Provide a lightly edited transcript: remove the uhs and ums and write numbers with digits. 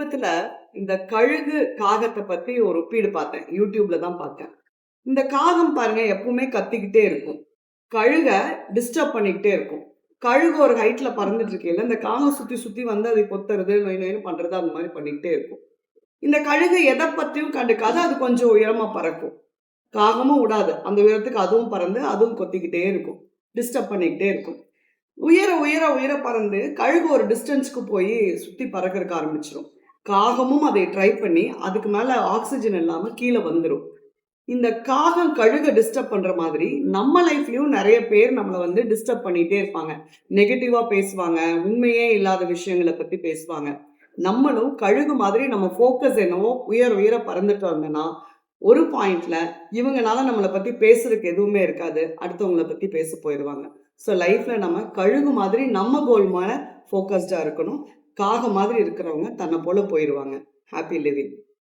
சமீபத்துல இந்த கழுகு காகத்தை பத்தி ஒரு ஒப்பீடு பார்த்தேன். யூடியூப்ல தான் பார்த்தேன். இந்த காகம் பாருங்க எப்பவுமே கத்திக்கிட்டே இருக்கும். கழுக டிஸ்டர்ப் பண்ணிக்கிட்டே இருக்கும். கழுகு ஒரு ஹைட்ல பறந்துட்டு இருக்கையில இந்த காகம் சுத்தி சுத்தி வந்து அதை கொத்துறது நொய் நொய்னு பண்றது அந்த மாதிரி பண்ணிக்கிட்டே இருக்கும். இந்த கழுகு எதை பத்தியும் கண்டுக்காது. அது கொஞ்சம் உயரமா பறக்கும். காகமும் விடாது. அந்த உயரத்துக்கு அதுவும் பறந்து அதுவும் கொத்திக்கிட்டே இருக்கும். டிஸ்டர்ப் பண்ணிக்கிட்டே இருக்கும். உயர உயர உயர பறந்து கழுகு ஒரு டிஸ்டன்ஸ்க்கு போய் சுத்தி பறக்கறக்க ஆரம்பிச்சிடும். காகமும் அதை ட்ரை பண்ணி அதுக்கு மேல ஆக்சிஜன் இல்லாம கீழே வந்துடும். இந்த காகம் கழுக டிஸ்டர்ப் பண்ற மாதிரி நம்ம லைஃப்லயும் நிறைய பேர் நம்மளை வந்து டிஸ்டர்ப் பண்ணிட்டே இருப்பாங்க. நெகட்டிவா பேசுவாங்க, உண்மையே இல்லாத விஷயங்களை பத்தி பேசுவாங்க. நம்மளும் கழுகு மாதிரி நம்ம ஃபோக்கஸ் என்னவோ உயர உயர பறந்துட்டு வந்தோம்னா ஒரு பாயிண்ட்ல இவங்கனால நம்மளை பத்தி பேசுறதுக்கு எதுவுமே இருக்காது. அடுத்தவங்களை பத்தி பேச போயிடுவாங்க. ஸோ லைஃப்ல நம்ம கழுகு மாதிரி நம்ம கோல் மேல ஃபோக்கஸ்டா இருக்கணும். காகம் மாதிரி இருக்கிறவங்க தன்னை போல போயிடுவாங்க. Happy living.